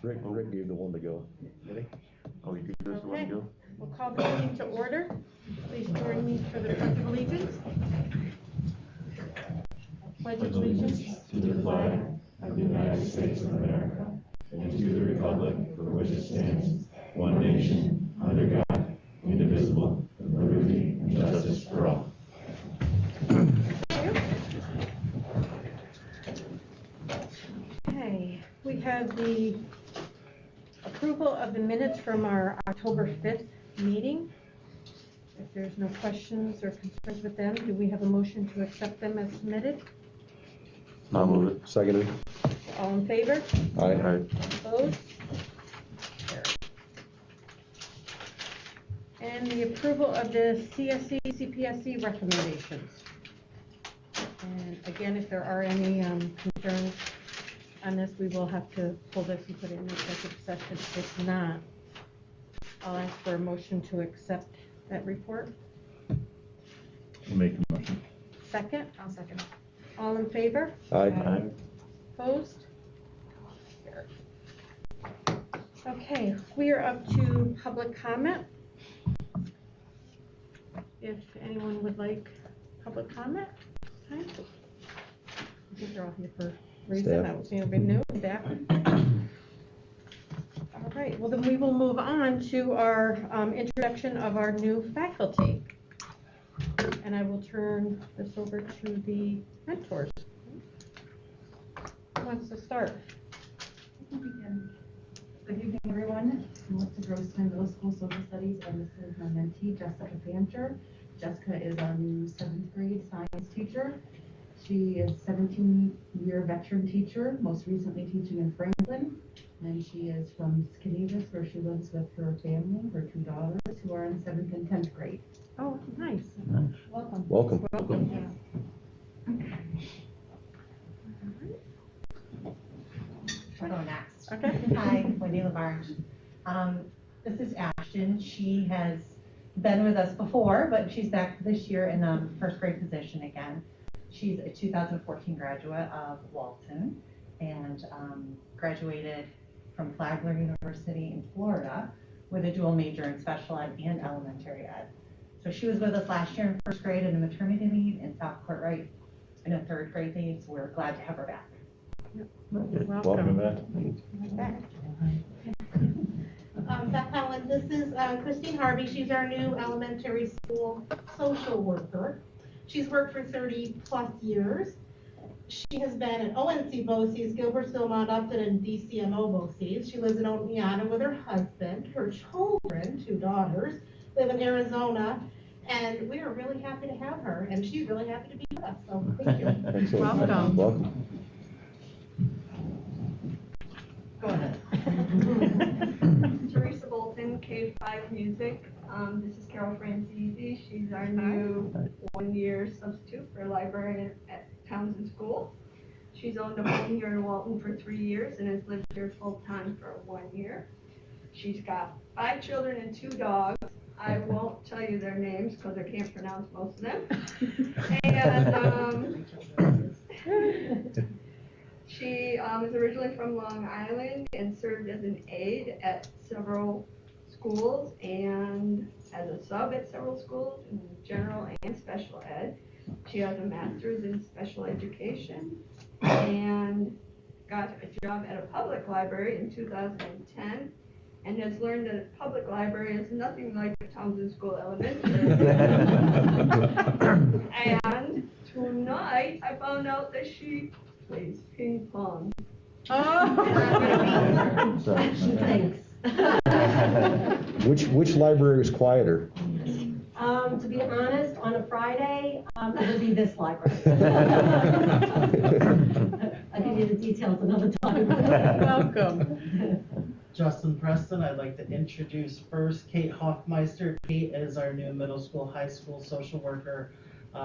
Rick gave the one to go. Ready? Oh, you give us the one to go? We'll call the meeting to order. Please join me for the Pledge of Allegiance. Pledge of Allegiance to the flag of the United States of America and to the republic for which it stands, one nation, under God, indivisible, with liberty and justice for all. Okay, we have the approval of the minutes from our October 5th meeting. If there's no questions or concerns with them, do we have a motion to accept them as submitted? I'll move it. Seconded. All in favor? Aye. Opposed? And the approval of the CSE, CPSC recommendations. And again, if there are any concerns on this, we will have to pull this and put it in executive session. If not, I'll ask for a motion to accept that report. I'll make a motion. Second? I'll second it. All in favor? Aye. Opposed? Okay, we are up to public comment. If anyone would like public comment, I think they're all here for a reason. Staff. I don't see anybody new. Staff. All right, well then we will move on to our introduction of our new faculty. And I will turn this over to the mentors. Who wants to start? Good evening, everyone. Melissa Grossman, Middle School Social Studies, and this is my mentee, Jessica Fancher. Jessica is our new 7th grade science teacher. She is a 17-year veteran teacher, most recently teaching in Franklin. And she is from Skinevus, where she lives with her family, her 2 daughters, who are in 7th and 10th grade. Oh, nice. Welcome. Welcome. Welcome. I'll go next. Okay. Hi, Wendy Labarge. This is Ashton. She has been with us before, but she's back this year in a 1st grade position again. She's a 2014 graduate of Walton and graduated from Flagler University in Florida with a dual major in special ed and elementary ed. So she was with us last year in 1st grade in a maternity leave in South Courtright in a 3rd grade leave, so we're glad to have her back. Welcome. back. Beth Helen, this is Christine Harvey. She's our new elementary school social worker. She's worked for 30 plus years. She has been at ONC BOCES, Gilbertsville, Mount Upton, and DCMO BOCES. She lives in Oneonta with her husband. Her children, 2 daughters, live in Arizona, and we are really happy to have her, and she's really happy to be with us, so thank you. Excellent. Welcome. Welcome. Go ahead. Teresa Walton, K5 Music. This is Carol Francisi. She's our new 1-year substitute for librarian at Townsend School. She's owned a home here in Walton for 3 years and has lived here full time for 1 year. She's got 5 children and 2 dogs. I won't tell you their names because I can't pronounce most of them. And she is originally from Long Island and served as an aide at several schools and as a sub at several schools in general and special ed. She has a master's in special education and got a job at a public library in 2010 and has learned that a public library is nothing like the Townsend School Elementary. And tonight I found out that she plays ping pong. Oh. Thanks. Which library is quieter? To be honest, on a Friday, it would be this library. I'll give you the details another time. Welcome. Justin Preston, I'd like to introduce first Kate Hofmeister. Kate is our new middle school, high school social worker.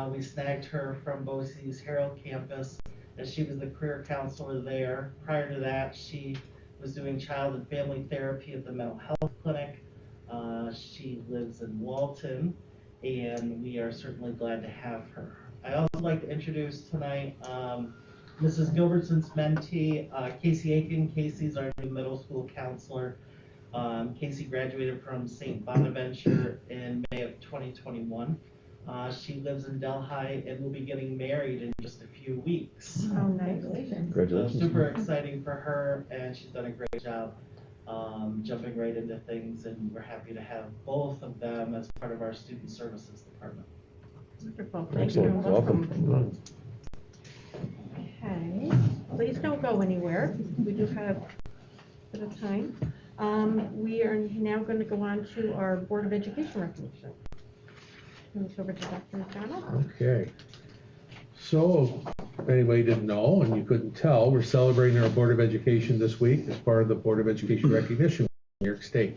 We snagged her from BOCES Herald campus, and she was the career counselor there. Prior to that, she was doing child and family therapy at the mental health clinic. She lives in Walton, and we are certainly glad to have her. I also like to introduce tonight Mrs. Gilbertson's mentee, Casey Aiken. Casey's our new middle school counselor. Casey graduated from St. Bonaventure in May of 2021. She lives in Delhi and will be getting married in just a few weeks. Oh, nice. So Congratulations. super exciting for her, and she's done a great job jumping right into things, and we're happy to have both of them as part of our student services department. Wonderful. Thank you. Excellent, welcome. Okay, please don't go anywhere. We do have a bit of time. We are now going to go on to our Board of Education recognition. Turn this over to Dr. McDonald. Okay. So, if anybody didn't know and you couldn't tell, we're celebrating our Board of Education this week as part of the Board of Education recognition in New York State.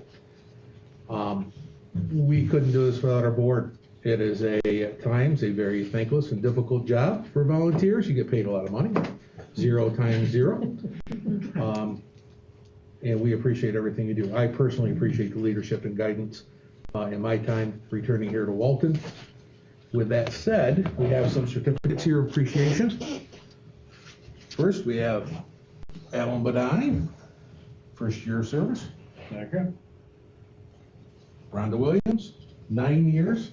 We couldn't do this without our board. It is at times a very thankless and difficult job for volunteers. You get paid a lot of money, 0 times 0. And we appreciate everything you do. I personally appreciate the leadership and guidance in my time returning here to Walton. With that said, we have some certificates here of appreciation. First, we have Alan Badani, first year of service. Second. Rhonda Williams, 9 years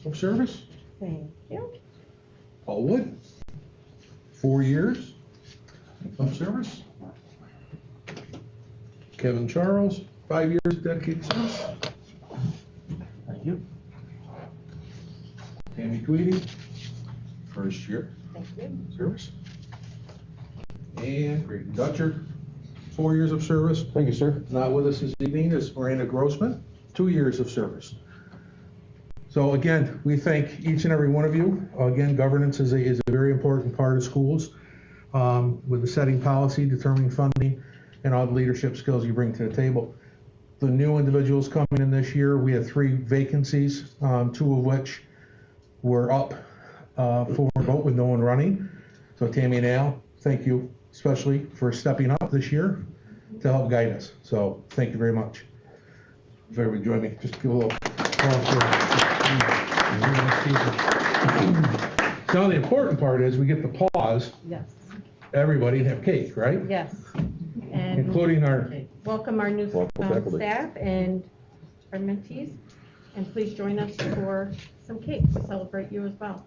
of service. Thank you. Paul Wood, 4 years of service. Kevin Charles, 5 years of dedicated service. Thank you. Tammy Tweedy, first year Thank you. service. And Creighton Dutcher, 4 years of service. Thank you, sir. Not with us this evening is Miranda Grossman, 2 years of service. So again, we thank each and every one of you. Again, governance is a very important part of schools with the setting policy, determining funding, and all the leadership skills you bring to the table. The new individuals coming in this year, we had 3 vacancies, 2 of which were up for a vote with no one running. So Tammy and Al, thank you especially for stepping up this year to help guide us. So thank you very much. If everybody join me, just give a little applause for Now the important part is we get to pause Yes. everybody and have cake, right? Yes. And Including our welcome our new Welcome faculty. staff and our mentees. And please join us for some cake to celebrate you as well.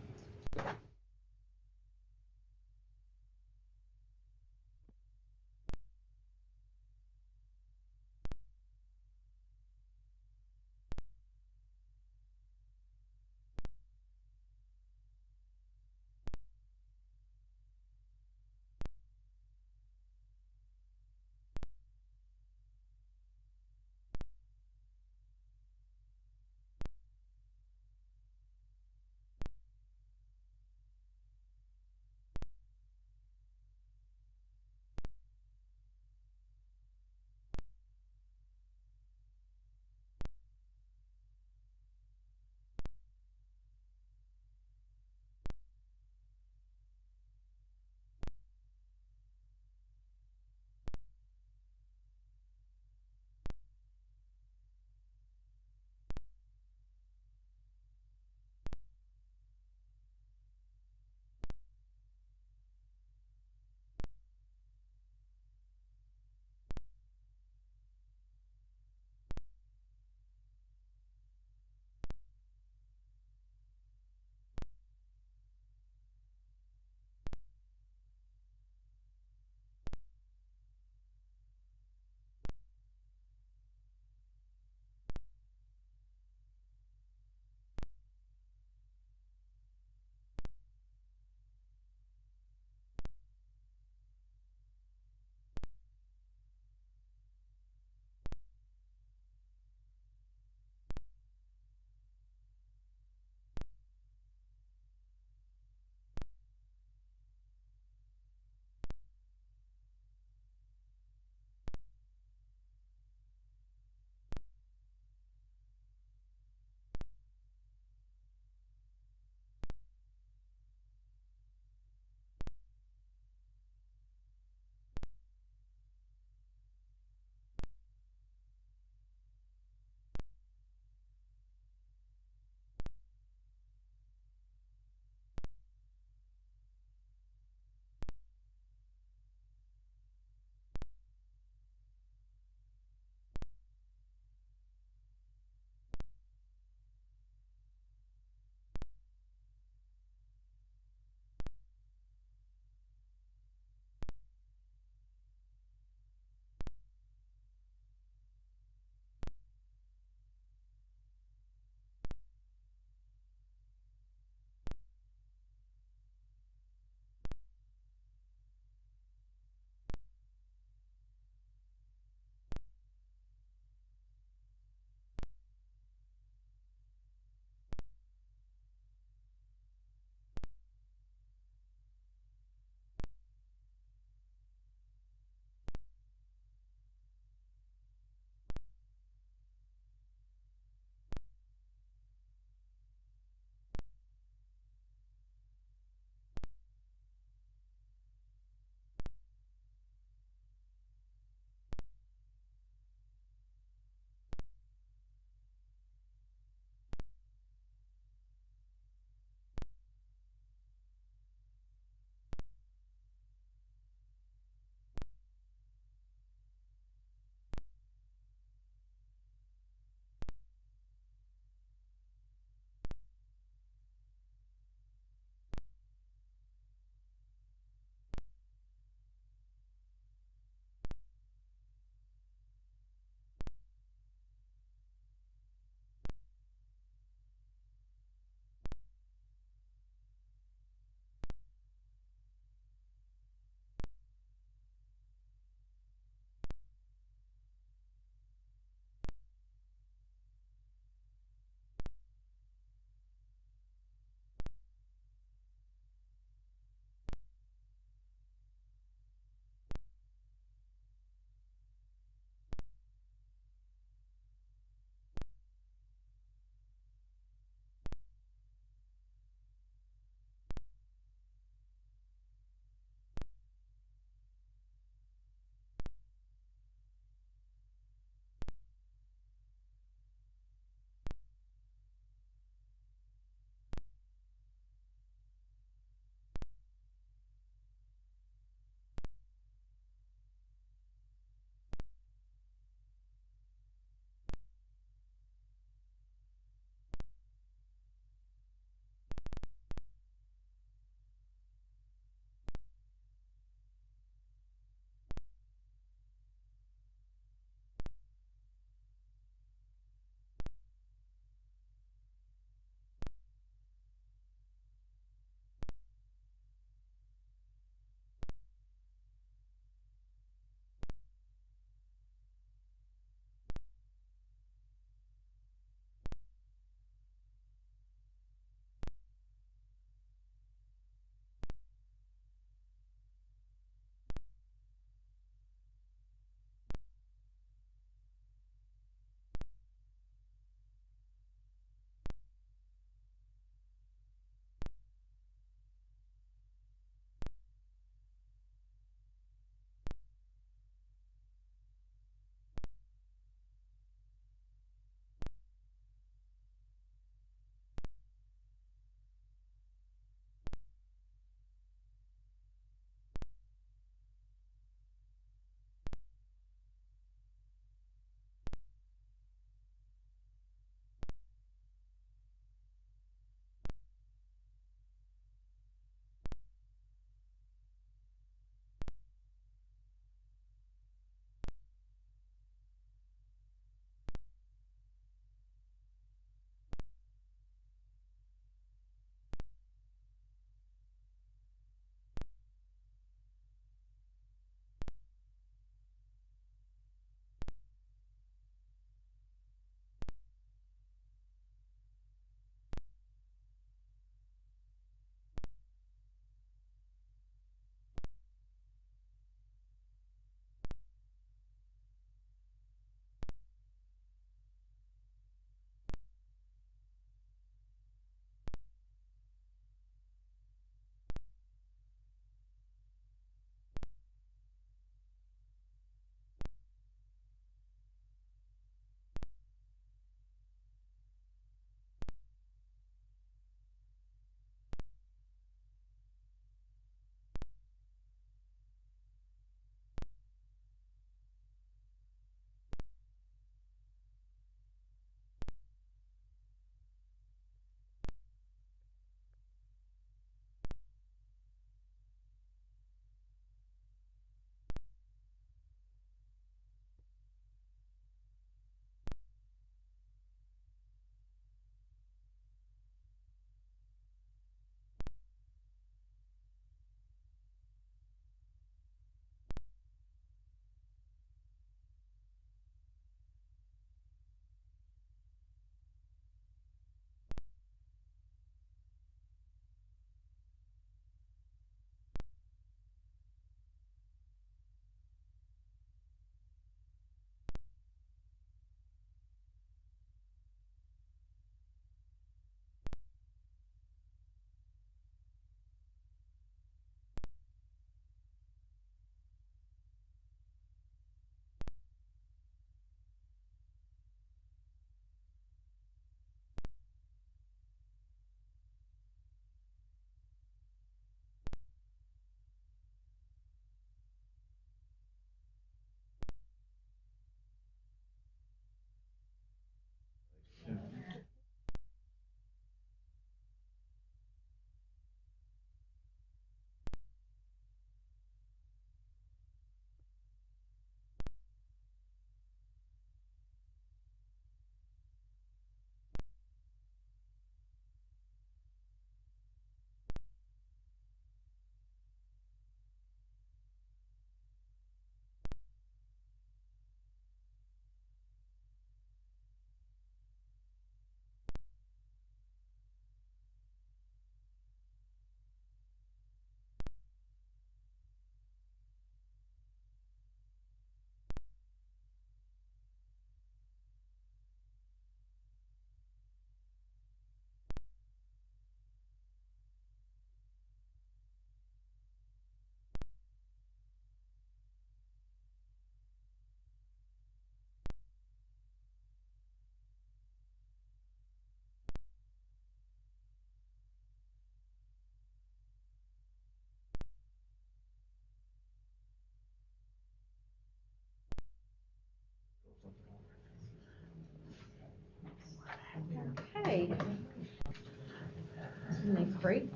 Great.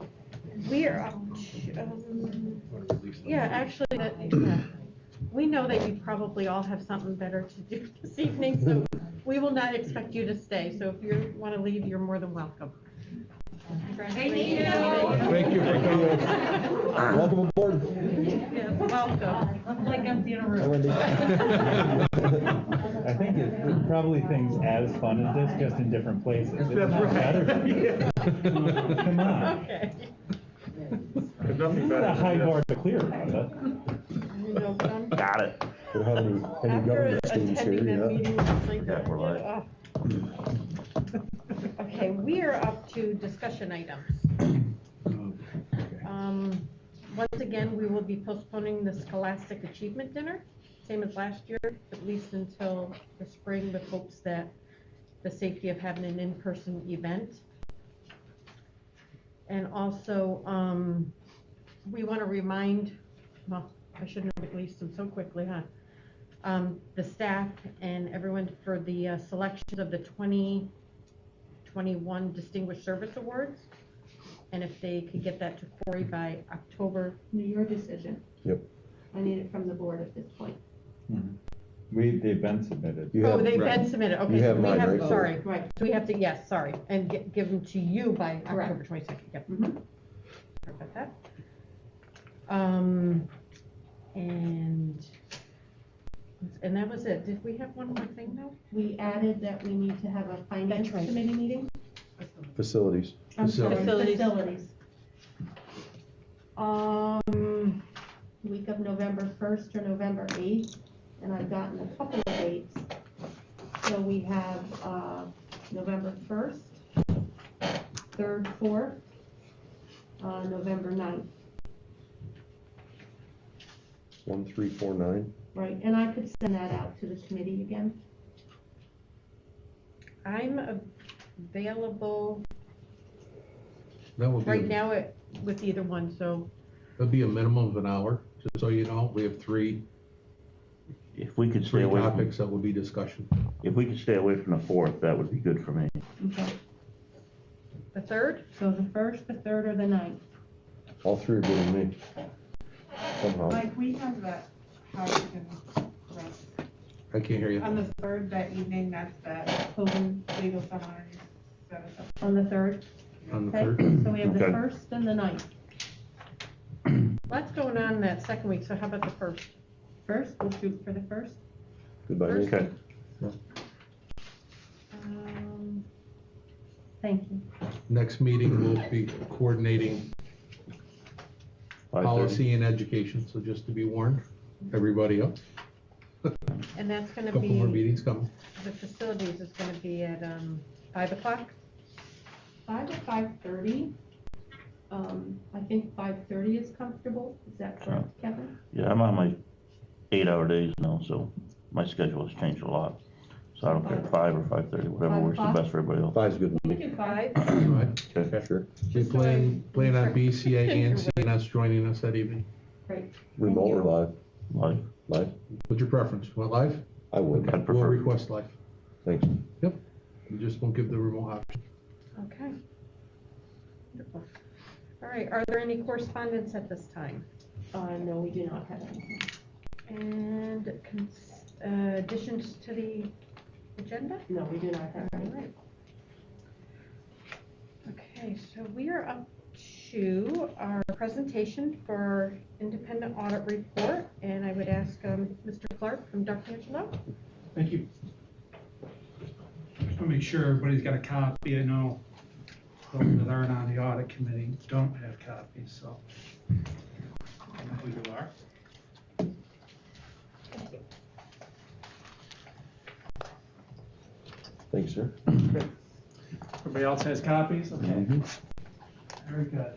We are up to, yeah, actually, yeah. We know that you probably all have something better to do this evening, so we will not expect you to stay. So if you want to leave, you're more than welcome. Thank you. Thank you for coming. Welcome aboard. Yes, welcome. Like empty in a room. Wendy. I think it's probably things as fun as this, just in different places. That's right. Come on. Okay. There's nothing It's better a high than bar to clear, Rhonda. You know, but I'm- this. Got it. We don't have any After government students here attending that yet. meeting last night, Yeah, we're live. Okay, we are up to discussion items. Once again, we will be postponing the Scholastic Achievement Dinner, same as last year, at least until the spring, with hopes that the safety of having an in-person event. And also, we want to remind, well, I shouldn't have released them so quickly, huh? The staff and everyone for the selections of the 2021 Distinguished Service Awards. And if they could get that to Corey by October. Your decision. Yep. I need it from the board at this point. They've been submitted. You Oh, have- they've right. been submitted, okay. You so have we mine, right? Sorry, Right. so we have to, yes, sorry, and give them to you by Correct. October 22nd, yep. Mhm. Sorry about that. And that was it. Did we have one more thing though? We added that we need to have a finance That's right. committee meeting. Facilities. I'm sorry, Facilities. facilities. Week of November 1st or November 8th, and I've gotten a couple of dates. So we have, November 1st, 3rd, 4th, November 9th, 1349. right? And I could send that out to the committee again. I'm available That would be, right now with either one, so that'd be a minimum of an hour, just so you know. We have three If we could stay away from, topics that will be discussion. if we could stay away from the 4th, that would be good for me. Okay. the 3rd? So the 1st, the 3rd, or the 9th? All three are good with me. Somehow. Like, we have that, how you can rest. I can't hear you. On the 3rd, that evening, that's that open legal seminar. On the 3rd? On the Okay, 3rd? so we have the Okay. 1st and the 9th. Lots going on that second week, so how about the 1st? 1st, we'll shoot for the 1st. Goodbye. Nick. Okay. Thank you. Next meeting, we'll be coordinating 5:30. policy and education, so just to be warned, everybody else. And that's gonna Couple more be, meetings coming. the facilities is gonna be at 5 o'clock? 5 to 5:30. I think 5:30 is comfortable. Is that correct, Kevin? Yeah, I'm on my 8-hour days now, so my schedule has changed a lot. So I don't care, 5 or 5:30, whatever 5 works the o'clock? best for everybody else. Five's good with We me. can do 5. Right. Okay. Sure. We Just so plan on I- BCA and CNS joining us that evening. Great. Remote or live? Like, Live? What's your preference? Want live? I would. I'd We'll prefer. request live. Thanks. We just won't give the remote option. Okay. Wonderful. All right, are there any correspondence at this time? No, we do not have anything. And additions to the agenda? No, we do not have All anything. right. Okay, so we are up to our presentation for our independent audit report, and I would ask Mr. Clark from D'Angelo. Thank you. Just want to make sure everybody's got a copy. I know those that aren't on the audit committee don't have copies, so I know who you are. Thanks, sir. Everybody else has copies? Okay. Very good.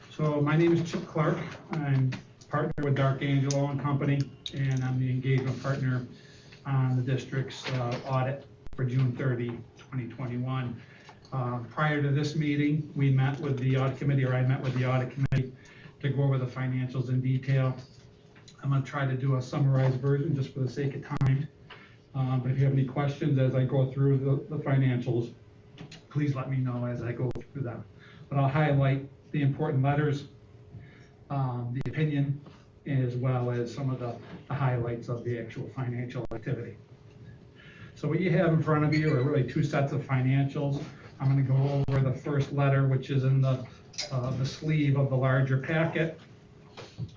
So my name is Chip Clark. I'm partner with D'Angelo and Company, and I'm the engagement partner on the district's audit for June 30, 2021. Prior to this meeting, we met with the audit committee, or I met with the audit committee to go over the financials in detail. I'm going to try to do a summarized version just for the sake of time. But if you have any questions as I go through the financials, please let me know as I go through them. But I'll highlight the important letters, the opinion, as well as some of the highlights of the actual financial activity. So what you have in front of you are really two sets of financials. I'm going to go over the first letter, which is in the sleeve of the larger packet.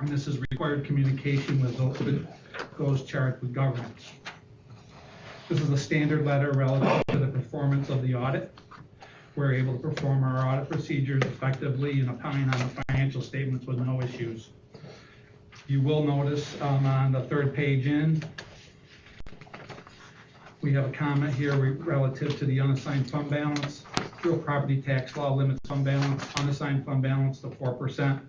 And this is required communication with those charged with governance. This is a standard letter relative to the performance of the audit. We're able to perform our audit procedures effectively and opine on the financial statements with no issues. You will notice on the third page in, we have a comment here relative to the unassigned fund balance. Real property tax law limits fund balance, unassigned fund balance to 4%.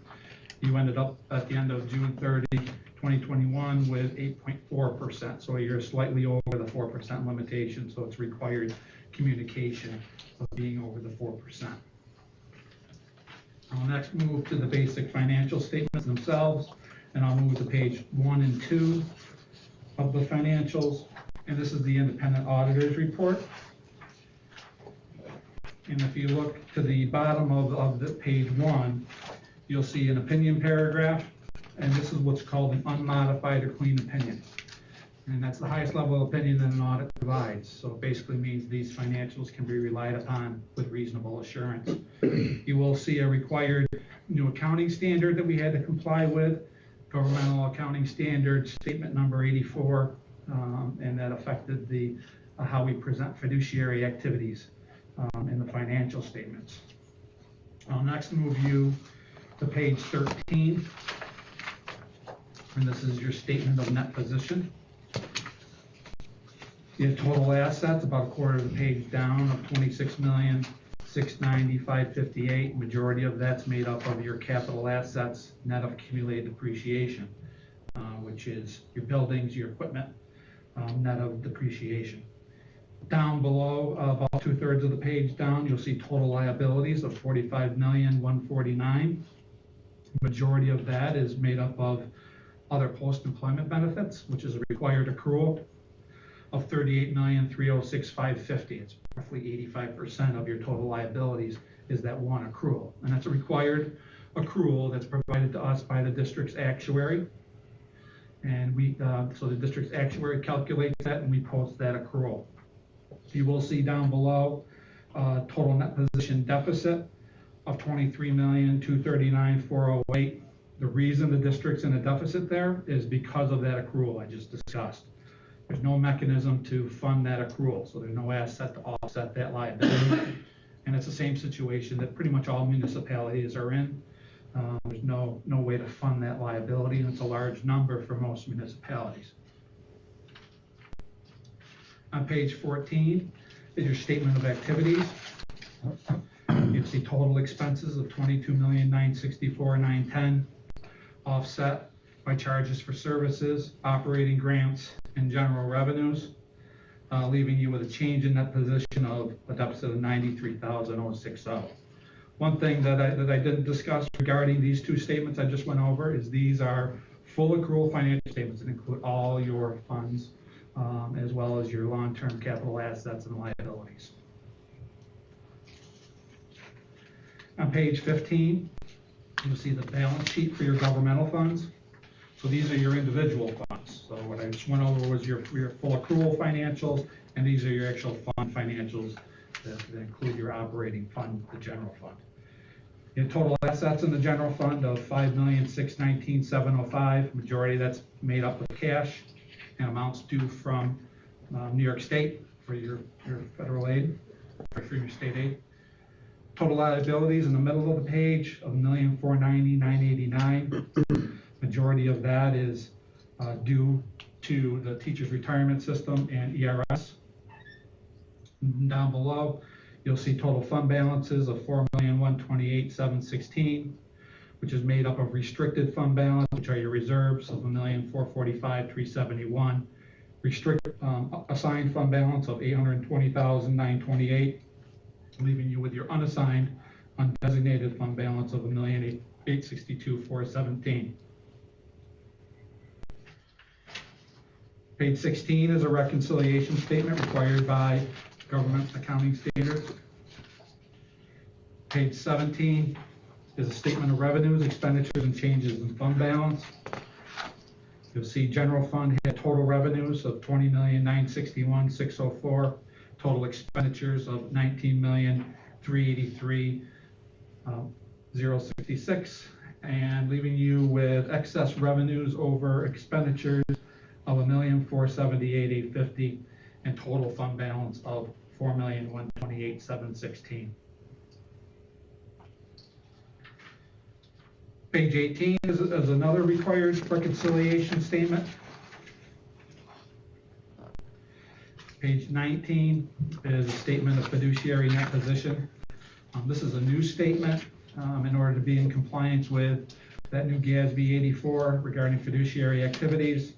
You ended up at the end of June 30, 2021 with 8.4%. So you're slightly over the 4% limitation. So it's required communication of being over the 4%. I'll next move to the basic financial statements themselves, and I'll move to page 1 and 2 of the financials. And this is the independent auditor's report. And if you look to the bottom of the page 1, you'll see an opinion paragraph, and this is what's called an unmodified or clean opinion. And that's the highest level of opinion that an audit provides. So it basically means these financials can be relied upon with reasonable assurance. You will see a required new accounting standard that we had to comply with, governmental accounting standard statement number 84, and that affected the how we present fiduciary activities in the financial statements. I'll next move you to page 13, and this is your statement of net position. You have total assets, about a quarter of the page down, of $26,690,558. Majority of that's made up of your capital assets, net of accumulated depreciation, which is your buildings, your equipment, net of depreciation. Down below, about 2/3 of the page down, you'll see total liabilities of $45,149,000. Majority of that is made up of other post-employment benefits, which is a required accrual of $38,306,550. It's roughly 85% of your total liabilities is that one accrual. And that's a required accrual that's provided to us by the district's actuary. And so the district's actuary calculates that, and we post that accrual. You will see down below total net position deficit of $23,239,408. The reason the district's in a deficit there is because of that accrual I just discussed. There's no mechanism to fund that accrual, so there's no asset to offset that liability. And it's the same situation that pretty much all municipalities are in. There's no way to fund that liability, and it's a large number for most municipalities. On page 14 is your statement of activities. You see total expenses of $22,964,910, offset by charges for services, operating grants, and general revenues, leaving you with a change in that position of a deficit of $93,060. One thing that I didn't discuss regarding these two statements I just went over is these are full accrual financial statements that include all your funds, as well as your long-term capital assets and liabilities. On page 15, you'll see the balance sheet for your governmental funds. So these are your individual funds. So what I just went over was your full accrual financials, and these are your actual fund financials that include your operating fund, the general fund. You have total assets in the general fund of $5,619,705. Majority that's made up of cash and amounts due from New York State for your federal aid, or for your state aid. Total liabilities in the middle of the page of $1,490,989. Majority of that is due to the teachers' retirement system and ERS. Down below, you'll see total fund balances of $4,128,716, which is made up of restricted fund balance, which are your reserves of $1,445,371, assigned fund balance of $820,928, leaving you with your unassigned, undesignated fund balance of $1,862,417. Page 16 is a reconciliation statement required by government accounting standards. Page 17 is a statement of revenues, expenditures, and changes in fund balance. You'll see general fund had total revenues of $20,961,604, total expenditures of $19,383,066, and leaving you with excess revenues over expenditures of $1,478,850, and total fund balance of $4,128,716. Page 18 is another required reconciliation statement. Page 19 is a statement of fiduciary net position. This is a new statement in order to be in compliance with that new GASB 84 regarding fiduciary activities,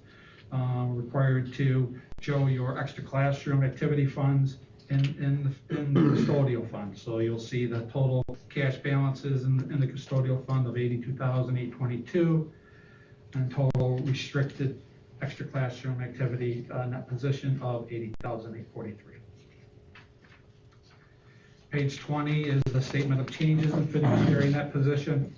required to show your extra classroom activity funds in the custodial fund. So you'll see the total cash balances in the custodial fund of $82,822, and total restricted extra classroom activity net position of $80,843. Page 20 is the statement of changes in fiduciary net position.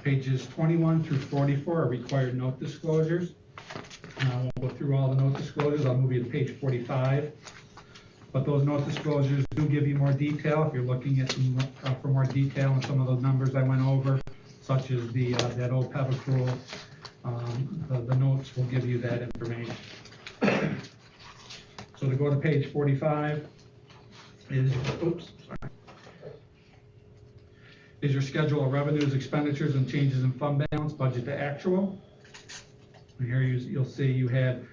Pages 21 through 44 are required note disclosures. I won't go through all the note disclosures. I'll move you to page 45. But those note disclosures do give you more detail if you're looking at them for more detail on some of those numbers I went over, such as the that OPEB accrual. The notes will give you that information. So to go to page 45 is, is your schedule of revenues, expenditures, and changes in fund balance, budget to actual. And here you'll see you had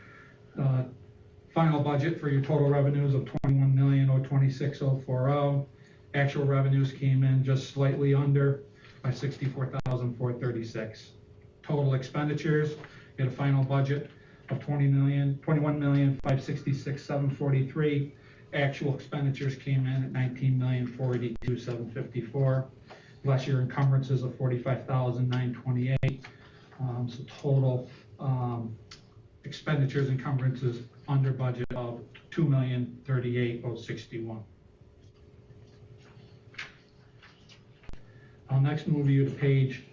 final budget for your total revenues of $21,026,040. Actual revenues came in just slightly under by $64,436. Total expenditures, you had a final budget of $21,566,743. Actual expenditures came in at $19,482,754. Last year encumbrances of $45,928. So total expenditures encumbrances under budget of $2,038,061. I'll next move you to page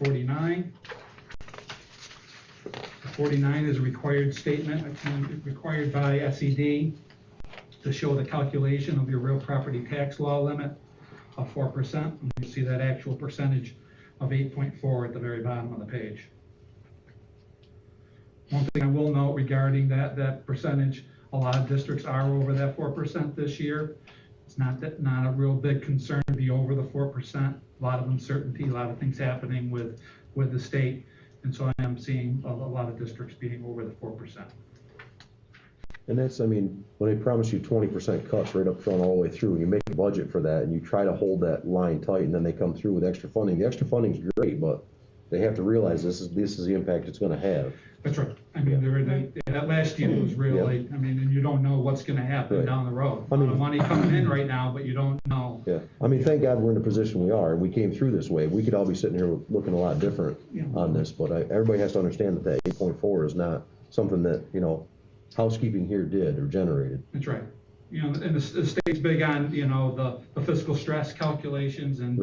49. 49 is a required statement required by SED to show the calculation of your real property tax law limit of 4%. And you see that actual percentage of 8.4 at the very bottom of the page. One thing I will note regarding that percentage, a lot of districts are over that 4% this year. It's not a real big concern to be over the 4%. A lot of uncertainty, a lot of things happening with the state. And so I am seeing a lot of districts being over the 4%. And that's, I mean, when they promise you 20% cuts right up front all the way through, you make a budget for that and you try to hold that line tight, and then they come through with extra funding. The extra funding is great, but they have to realize this is the impact it's going to have. That's right. I mean, that last year was really, I mean, and you don't know what's going to happen down the road. A lot of money coming in right now, but you don't know. Yeah. I mean, thank God we're in the position we are, and we came through this way. We could all be sitting here looking a lot different on this, but everybody has to understand that 8.4 is not something that, housekeeping here did or generated. That's right. And the state's big on, the fiscal stress calculations and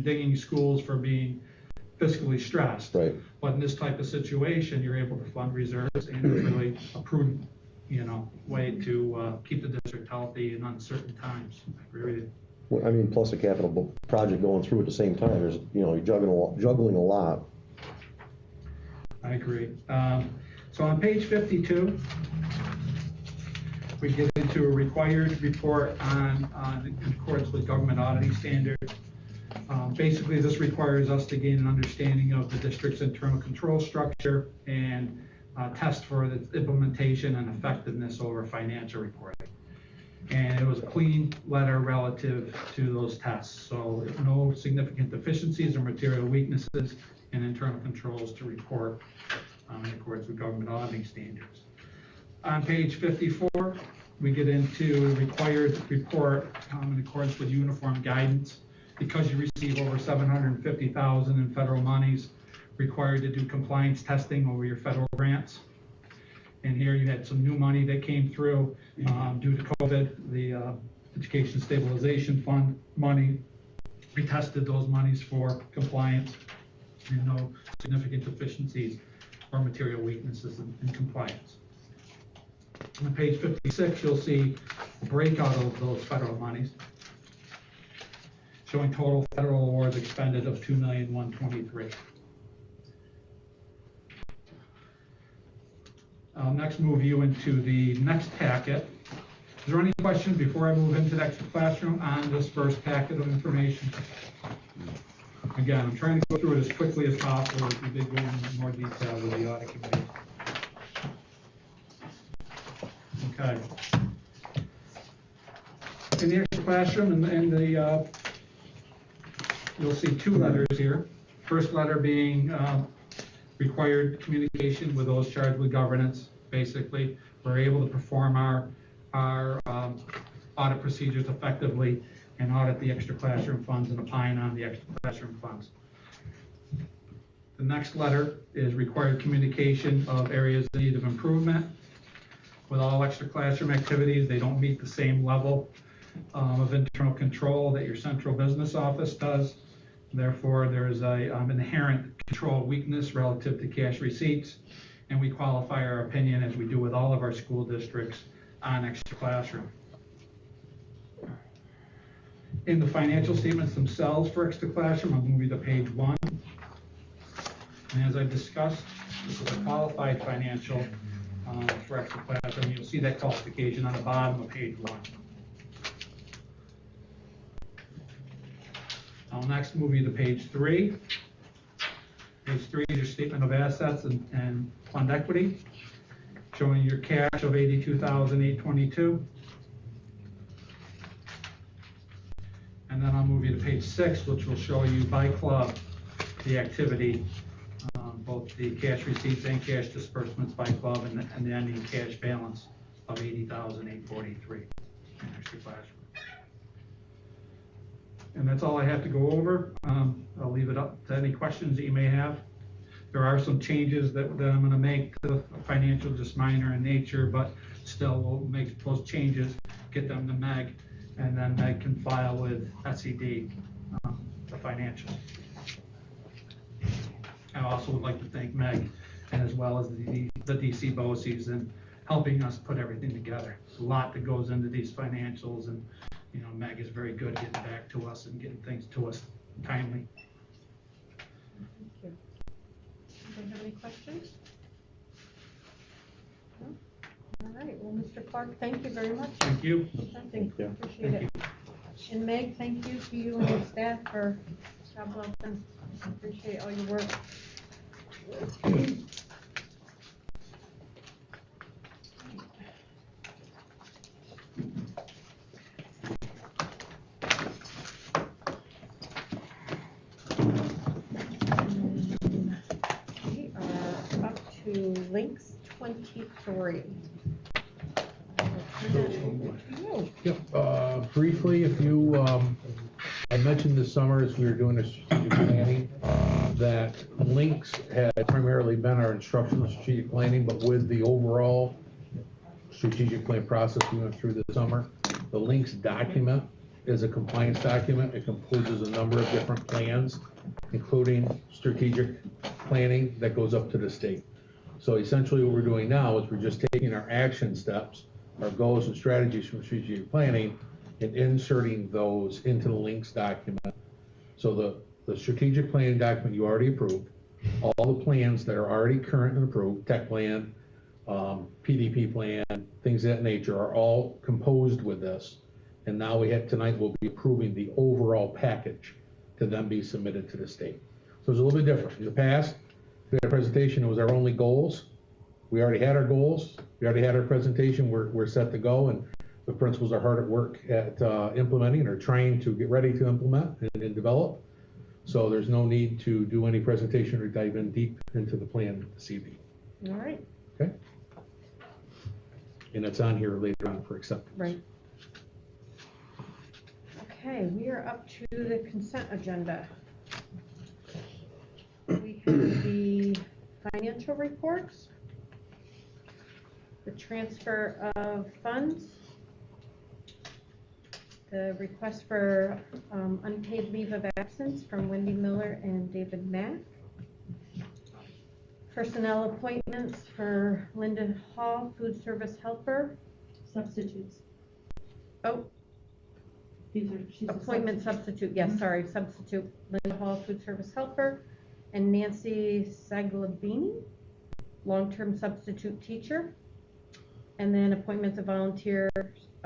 dinging schools for being fiscally stressed. Right. But in this type of situation, you're able to fund reserves, and it's really a prudent, way to keep the district healthy in uncertain times. I agree with you. Well, I mean, plus a capital project going through at the same time. There's, you're juggling a lot. I agree. So on page 52, we get into a required report in accordance with government auditing standards. Basically, this requires us to gain an understanding of the district's internal control structure and test for the implementation and effectiveness over financial reporting. And it was a clean letter relative to those tests. So no significant deficiencies or material weaknesses in internal controls to report in accordance with government auditing standards. On page 54, we get into required report in accordance with uniform guidance. Because you receive over $750,000 in federal monies, required to do compliance testing over your federal grants. And here you had some new money that came through due to COVID, the Education Stabilization Fund money. We tested those monies for compliance and no significant deficiencies or material weaknesses in compliance. On page 56, you'll see a breakout of those federal monies, showing total federal awards expended of $2,123,000. I'll next move you into the next packet. Is there any questions before I move into the extra classroom on this first packet of information? Again, I'm trying to go through it as quickly as possible, as we did go into more detail with the audit committee. Okay. In the extra classroom, you'll see two letters here. First letter being required communication with those charged with governance. Basically, we're able to perform our audit procedures effectively and audit the extra classroom funds and opine on the extra classroom funds. The next letter is required communication of areas in need of improvement. With all extra classroom activities, they don't meet the same level of internal control that your central business office does. Therefore, there is a inherent control weakness relative to cash receipts, and we qualify our opinion, as we do with all of our school districts, on extra classroom. In the financial statements themselves for extra classroom, I'll move you to page 1. And as I discussed, this is a qualified financial for extra classroom. You'll see that qualification on the bottom of page 1. I'll next move you to page 3. Page 3 is your statement of assets and fund equity, showing your cash of $82,822. And then I'll move you to page 6, which will show you by club the activity, both the cash receipts and cash disbursements by club, and the ending cash balance of $80,843 in extra classroom. And that's all I have to go over. I'll leave it up to any questions that you may have. There are some changes that I'm going to make to the financial, just minor in nature, but still we'll make those changes, get them to Meg, and then Meg can file with SED the financial. I also would like to thank Meg, and as well as the DC BOCES, in helping us put everything together. There's a lot that goes into these financials, and you know, Meg is very good getting back to us and getting things to us timely. Thank you. Anybody have any questions? No? All right, well, Mr. Clark, thank you very much. Thank you. Thank you. Appreciate it. And Meg, thank you to you and your staff for job well done. I appreciate all your work. We are up to links 23. Yep, briefly, if you, I mentioned this summer as we were doing the strategic planning, that links had primarily been our instructional strategic planning, but with the overall strategic plan process we went through this summer, the links document is a compliance document. It composes a number of different plans, including strategic planning that goes up to the state. So essentially what we're doing now is we're just taking our action steps, our goals and strategies from strategic planning, and inserting those into the links document. So the strategic planning document you already approved, all the plans that are already current and approved, tech plan, PDP plan, things of that nature, are all composed with this. And now tonight we'll be approving the overall package to then be submitted to the state. So it's a little bit different. In the past, we had a presentation, it was our only goals. We already had our goals, we already had our presentation, we're set to go, and the principals are hard at work at implementing or trying to get ready to implement and develop. So there's no need to do any presentation or dive in deep into the plan this evening. All right. Okay? And it's on here later on for acceptance. Right. Okay, we are up to the consent agenda. We have the financial reports. the transfer of funds, the request for unpaid leave of absence from Wendy Miller and David Mack, personnel appointments for Linda Hall, food service helper. Substitutes. Oh, She's a appointment substitute, yes, sorry, substitute Linda Hall, food service helper, and Nancy Saglabini, long-term substitute teacher, and then appointments of volunteers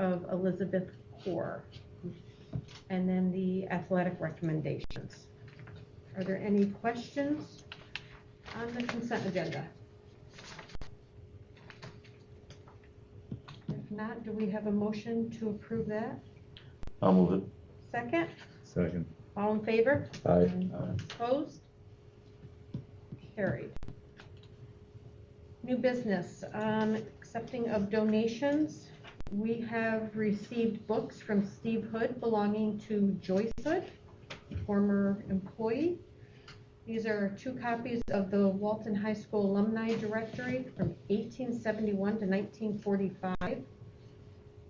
of Elizabeth Core, and then the athletic recommendations. Are there any questions on the consent agenda? If not, do we have a motion to approve that? I'll move it. Second? Second. All in favor? Aye. Opposed? Carried. New business, accepting of donations. We have received books from Steve Hood belonging to Joyce Hood, former employee. These are 2 copies of the Walton High School Alumni Directory from 1871 to 1945.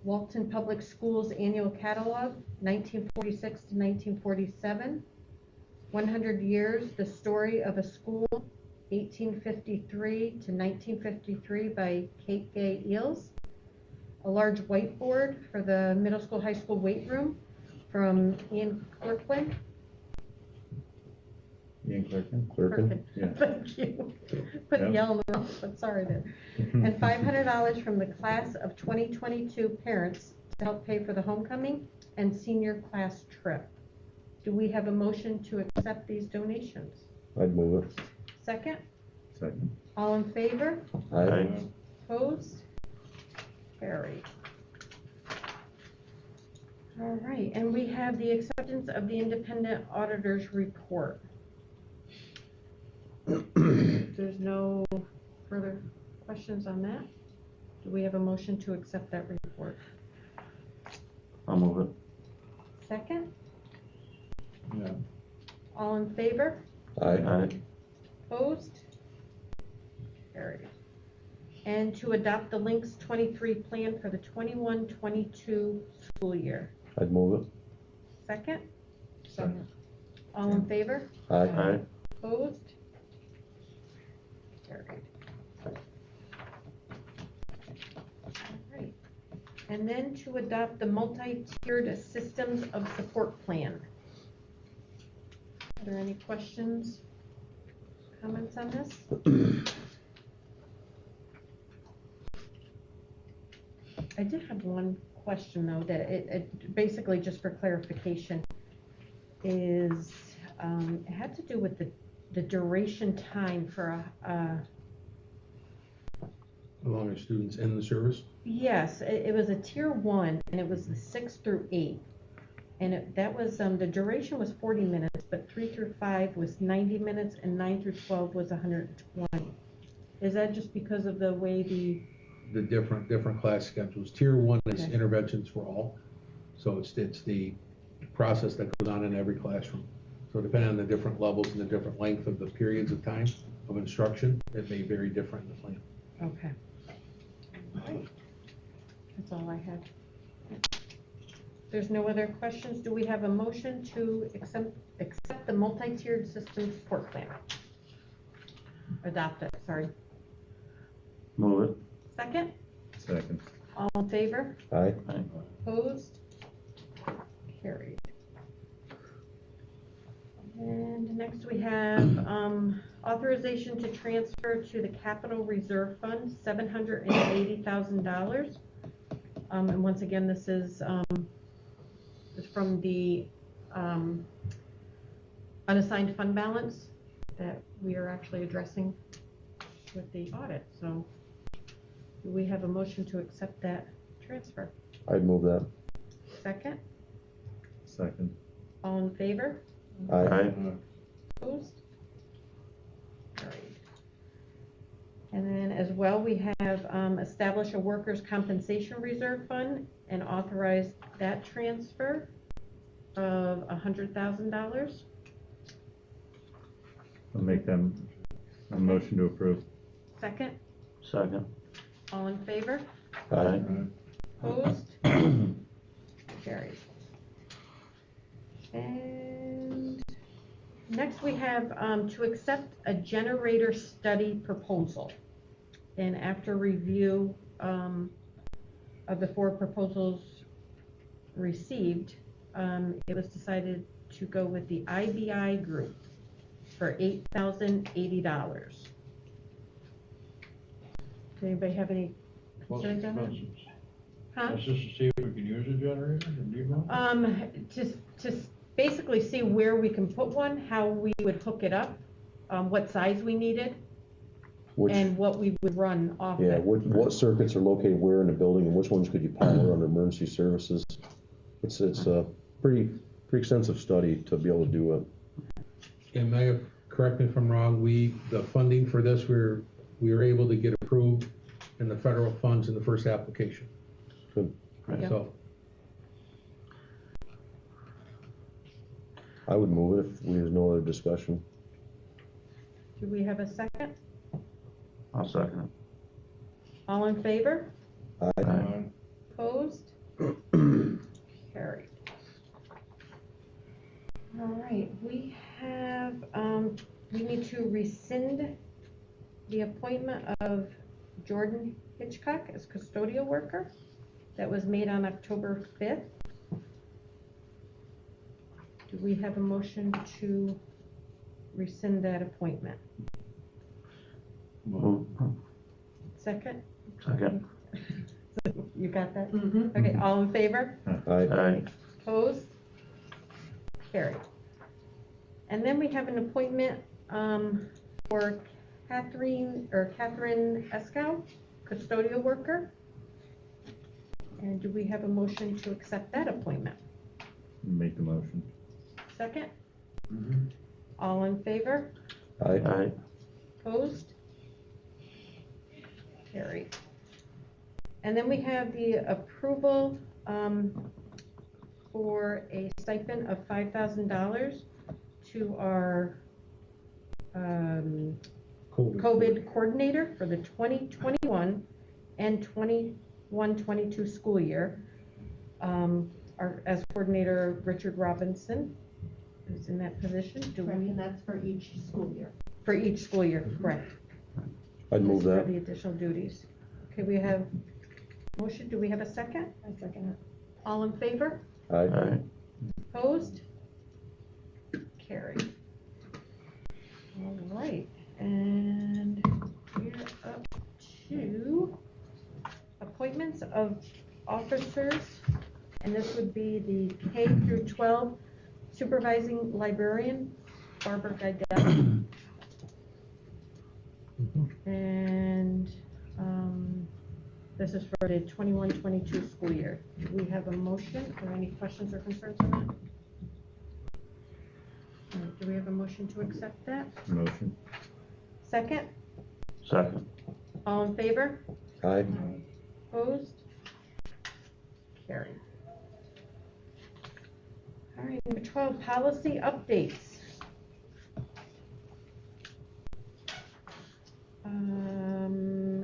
Walton Public Schools Annual Catalog, 1946 to 1947. 100 Years, The Story of a School, 1853 to 1953 by Kate Gay Eels. A large whiteboard for the middle school, high school weight room from Ian Clerkwin. Ian Clerkin? Clerkin? Yeah. Thank you. Put the L in the wrong, but sorry there. And $500 from the class of 2022 parents to help pay for the homecoming and senior class trip. Do we have a motion to accept these donations? I'd move it. Second? Second. All in favor? Aye. Opposed? Carried. All right, and we have the acceptance of the independent auditor's report. If there's no further questions on that, do we have a motion to accept that report? I'll move it. Second? Yeah. All in favor? Aye. Opposed? Carried. And to adopt the Links 23 plan for the 21-22 school year. I'd move it. Second? Second. All in favor? Aye. Opposed? Carried. All right. And then to adopt the multi-tiered systems of support plan. Are there any questions, comments on this? I did have one question though, that it basically, just for clarification, is it had to do with the duration time for Along with students in the service. yes, it was a tier 1 and it was the 6 through 8, and that was the duration was 40 minutes, but 3 through 5 was 90 minutes and 9 through 12 was 120. Is that just because of the way the different class schedules? Tier 1 is Okay. interventions for all. So it's the process that goes on in every classroom. So depending on the different levels and the different length of the periods of time of instruction, it may vary different in the plan. Okay. Great. That's all I had. There's no other questions. Do we have a motion to accept the multi-tiered system support plan? Adopt it, sorry. Move it. Second? Second. All in favor? Aye. Opposed? Carried. And next we have authorization to transfer to the Capital Reserve Fund $780,000. And once again, this is from the unassigned fund balance that we are actually addressing with the audit. So do we have a motion to accept that transfer? I'd move that. Second? Second. All in favor? Aye. Opposed? Carried. And then as well, we have establish a workers' compensation reserve fund and authorize that transfer of $100,000. I'll make them a motion to approve. Second? Second. All in favor? Aye. Opposed? Carried. And next we have to accept a generator study proposal. And after review of the 4 proposals received, it was decided to go with the IBI group for $8,080. Does anybody have any concerns on that? Huh? That's just to see if we can use a generator and leave one? To basically see where we can put one, how we would hook it up, what size we needed, Which, and what we would run off yeah, it. what circuits are located where in the building and which ones could you power under emergency services? It's a pretty extensive study to be able to do it. And Mayor, correct me if I'm wrong, the funding for this, we were able to get approved in the federal funds in the first application. Good. Yeah. So, I would move it if there's no other discussion. Do we have a second? I'll second All in favor? Aye. Opposed? Carried. All right, we have, we need to rescind the appointment of Jordan Hitchcock as custodial worker that was made on October 5th. Do we have a motion to rescind that appointment? it. Second? Second. You got that? Mm-hmm. Okay, all in favor? Aye. Aye. Opposed? Carried. And then we have an appointment for Catherine Escow, custodial worker. And do we have a motion to accept that appointment? Make the motion. Second? All in favor? Aye. Aye. Opposed? Carried. And then we have the approval for a stipend of $5,000 to our COVID coordinator for the 2021 and 21-22 school year. As coordinator, Richard Robinson is in that position. Do Correct, we, and that's for each school year. for each school year, correct? I'd move For that. the additional duties. Okay, we have motion. Do we have a second? I second it. All in favor? Aye. Aye. Opposed? Carried. All right, and we're up to appointments of officers, and this would be the K through 12 supervising librarian, Barbara Guidell. And this is for the 21-22 school year. Do we have a motion or any questions or concerns on that? All right, do we have a motion to accept that? Motion. Second? Second. All in favor? Aye. Opposed? Carried. All right, number 12, policy updates.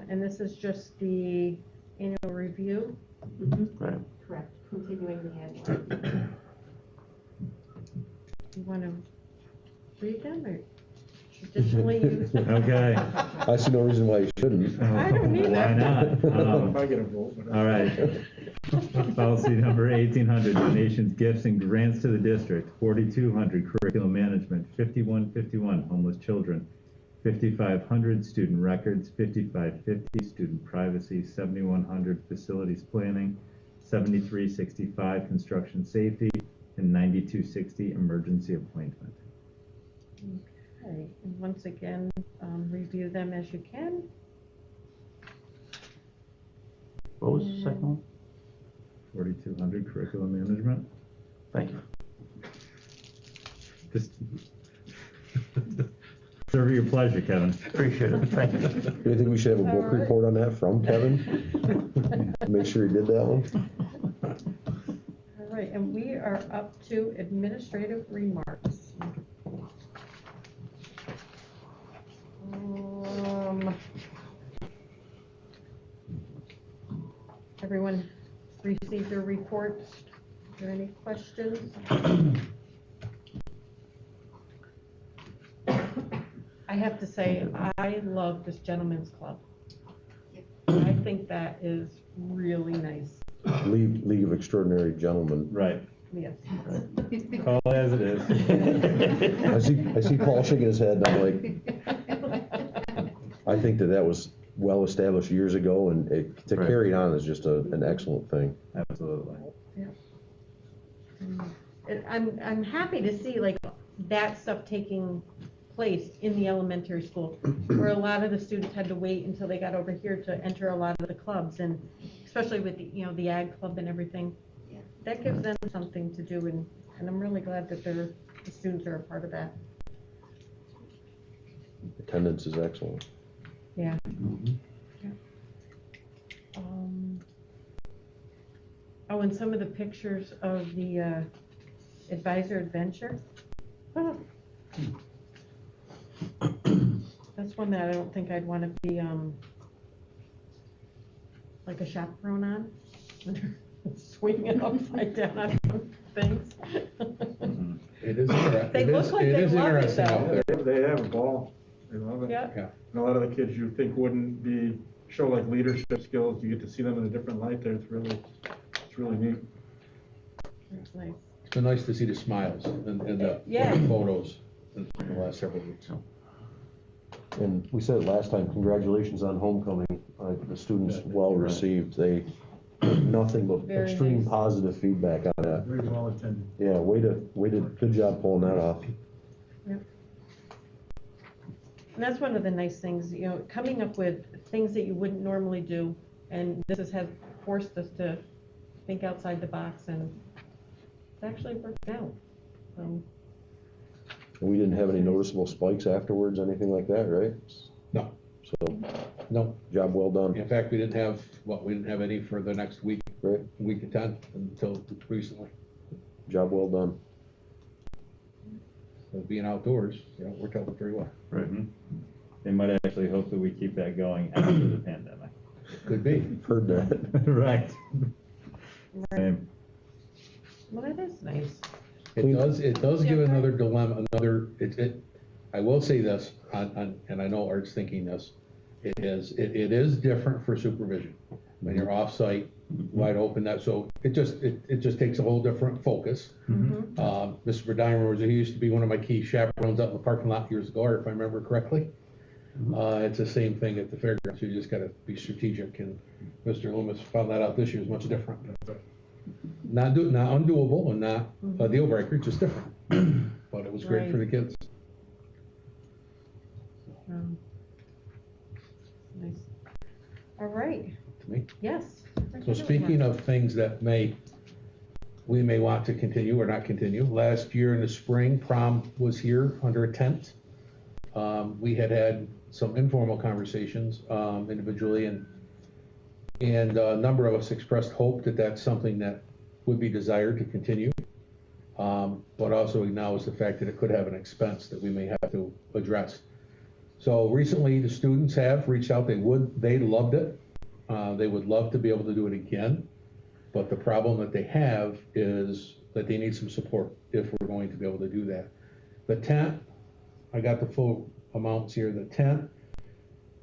And this is just the annual review. Right. Correct, continuing the annual. You want to read them or traditionally you? Okay. I see no reason why you shouldn't. I don't either. Why not? If I get a vote. All right. Policy number 1800, donations, gifts, and grants to the district. 4200, curriculum management. 5151, homeless children. 5500, student records. 5550, student privacy. 7100, facilities planning. 7365, construction safety. And 9260, emergency appointment. Okay, and once again, review them as you can. What was the second one? 4200, curriculum management. Thank you. Just serve your pleasure, Kevin. Appreciate it. Thank you. Do you think we should have a book All right. report on that from Kevin? Make sure he did that one. All right, and we are up to administrative remarks. everyone received their reports? Are there any questions? I have to say, I love this gentleman's club. I think that is really nice. League of Extraordinary Gentlemen. Right. Yes. Call it as it is. I see Paul shaking his head, and I'm like, I think that was well established years ago, and to carry it on is just an excellent thing. Absolutely. I'm happy to see like that stuff taking place in the elementary school, where a lot of the students had to wait until they got over here to enter a lot of the clubs, and especially with the ag club and everything. That gives them something to do, and I'm really glad that the students are a part of that. Attendance is excellent. Yeah. Oh, and some of the pictures of the advisor adventure. Oh. That's one that I don't think I'd want to be like a chaperone on. Swinging upside down on things. It is They look like they love it though. They have a ball. They love it. Yeah. Yeah. And a lot of the kids you think wouldn't show like leadership skills, you get to see them in a different light there. It's really neat. That's nice. It's been nice to see the smiles and the photos in the last several weeks. And we said it last time, congratulations on homecoming. The students well received. They nothing but Very extreme nice. Positive feedback on that. Very well attended. Yeah, good job pulling that off. Yep. And that's one of the nice things, coming up with things that you wouldn't normally do, and this has forced us to think outside the box, and it's actually worked out. We didn't have any noticeable spikes afterwards, anything like that, right? No. So, No. job well done. In fact, we didn't have any for the next week, Right. week of 10 until recently. Job well done. So being outdoors, worked out very well. Right. They might actually hope that we keep that going after the pandemic. Could be. Heard that. Right. Same. Well, that is nice. It does give another dilemma, I will say this, and I know Art's thinking this, it is different for supervision. When you're off-site, wide open, it just takes a whole different focus. Mr. Verdimer he used to be one of my key chaperones out in the parking lot years ago, or if I remember correctly. It's the same thing at the fairgrounds, you just gotta be strategic, and Mr. Loomis found that out this year is much different. Not undoable and not a deal breaker, just different. But it was great for the kids. Nice. All right. To me. Yes. So speaking of things that we may want to continue or not continue, last year in the spring, prom was here under a tent. We had some informal conversations individually, and a number of us expressed hope that that's something that would be desired to continue, but also acknowledge the fact that it could have an expense that we may have to address. So recently, the students have reached out. They loved it. They would love to be able to do it again, but the problem that they have is that they need some support if we're going to be able to do that. The tent, I got the full amounts here. The tent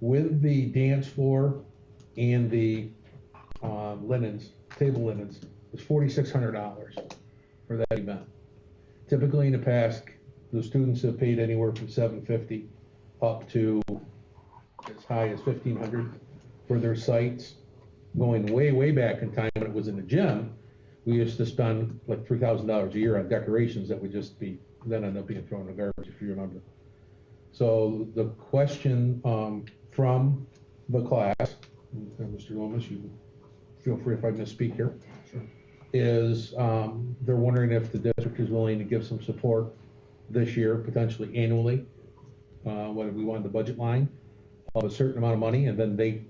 with the dance floor and the table linens, is $4,600 for that event. Typically in the past, the students have paid anywhere from $750 up to as high as $1,500 for their sites. Going way back in time when it was in the gym, we used to spend like $3,000 a year on decorations that would just then end up being thrown in the garbage, if you remember. So the question from the class, and Mr. Loomis, you feel free if I misspeak here, is they're wondering if the district is willing to give some support this year, potentially annually, whether we want the budget line of a certain amount of money, and then they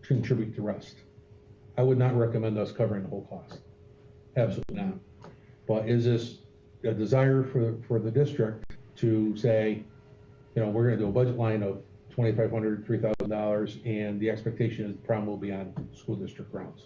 contribute the rest. I would not recommend us covering the whole cost. Absolutely not. But is this a desire for the district to say, we're going to do a budget line of $2,500, $3,000, and the expectation is the prom will be on school district grounds?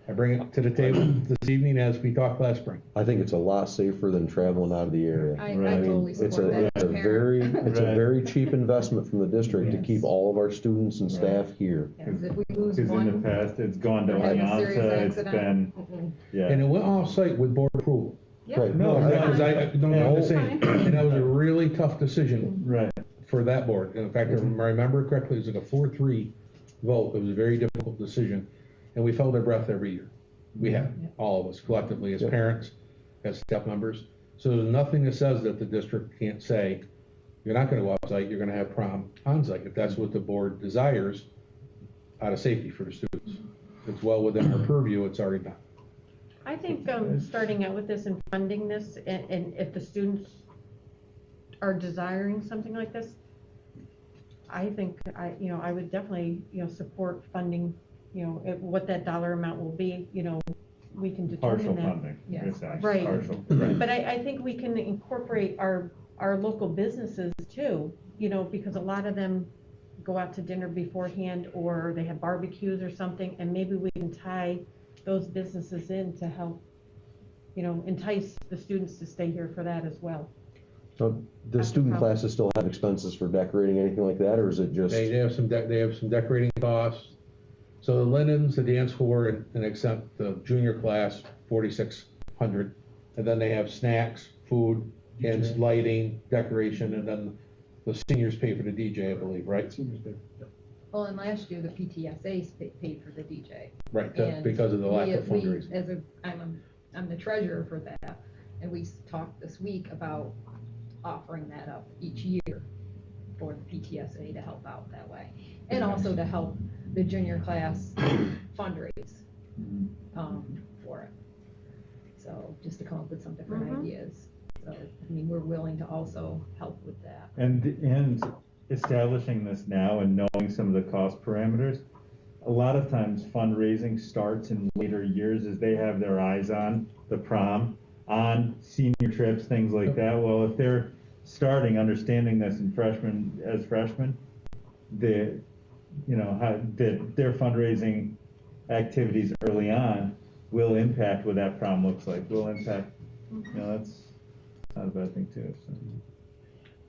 I bring it to the table this evening as we talked last spring. I think it's a lot safer than traveling out of the area. I Right. totally It's a, support that it's as a a parent. very, it's a Right. very cheap investment from the district to Yes. keep all of our students and staff here. Because if we lose Because in the one, past, it's gone to or have a Alianza, serious it's accident. been, yeah. And it went off-site with board approval. Yep. Right, No, no, because I- I'm saying, and that was a really tough decision Right. for that board. In fact, if I remember correctly, it was like a 4-3 vote. It was a very difficult decision, and we held our breath every year. We have, all of us collectively, as Yeah. parents, as staff members. So there's nothing that says that the district can't say, you're not gonna go off-site, you're gonna have prom on-site, if that's what the board desires, out of safety for the students. It's well within our purview, it's already done. I think, starting out with this and funding this, and if the students are desiring something like this, I think, I would definitely, support funding, what that dollar amount will be, we can Partial determine that. funding. Yes. you're saying, Right. Partial. But I think we can incorporate our local businesses too, because a lot of them go out to dinner beforehand, or they have barbecues or something, and maybe we can tie those businesses in to help, entice the students to stay here for that as well. So the student classes still have expenses for decorating, anything like that, or is it just? They have some, they have some decorating costs. So the linens, the dance floor, and except the junior class, 4,600. And then they have snacks, food, and lighting, decoration, and then the seniors pay for the DJ, I believe, right? Well, and last year, the PTSA paid for the DJ. Right, And because of the lack we- of fundraising. As I'm the treasurer for that, and we talked this week about offering that up each year for the PTSA to help out that way. And also to help the junior class fundraise, for it. So, just to come up with some different ideas. So, we're willing to also help with that. And establishing this now and knowing some of the cost parameters, a lot of times fundraising starts in later years as they have their eyes on the prom, on senior trips, things like that. Well, if they're starting understanding this in freshmen, their fundraising activities early on will impact what that prom looks like, will impact, that's not a bad thing too. So.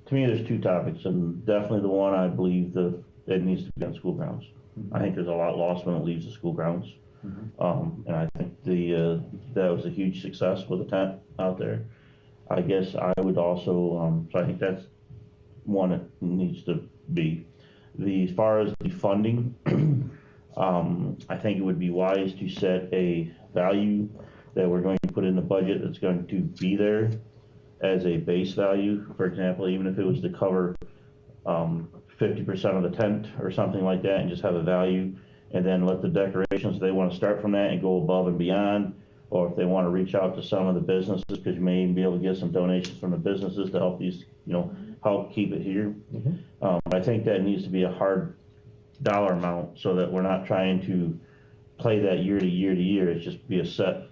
To me, there's two topics, and definitely the one I believe that needs to be on school grounds. I think there's a lot lost when it leaves the school grounds. And I think that was a huge success with the tent out there. I guess I would also, so I think that's one that needs to be. As far as the funding, I think it would be wise to set a value that we're going to put in the budget that's going to be there as a base value. For example, even if it was to cover 50% of the tent or something like that, and just have a value, and then let the decorations, if they want to start from that and go above and beyond, or if they want to reach out to some of the businesses, because you may even be able to get some donations from the businesses to help these, help keep it here. I think that needs to be a hard dollar amount, so that we're not trying to play that year to year to year. It's just be a set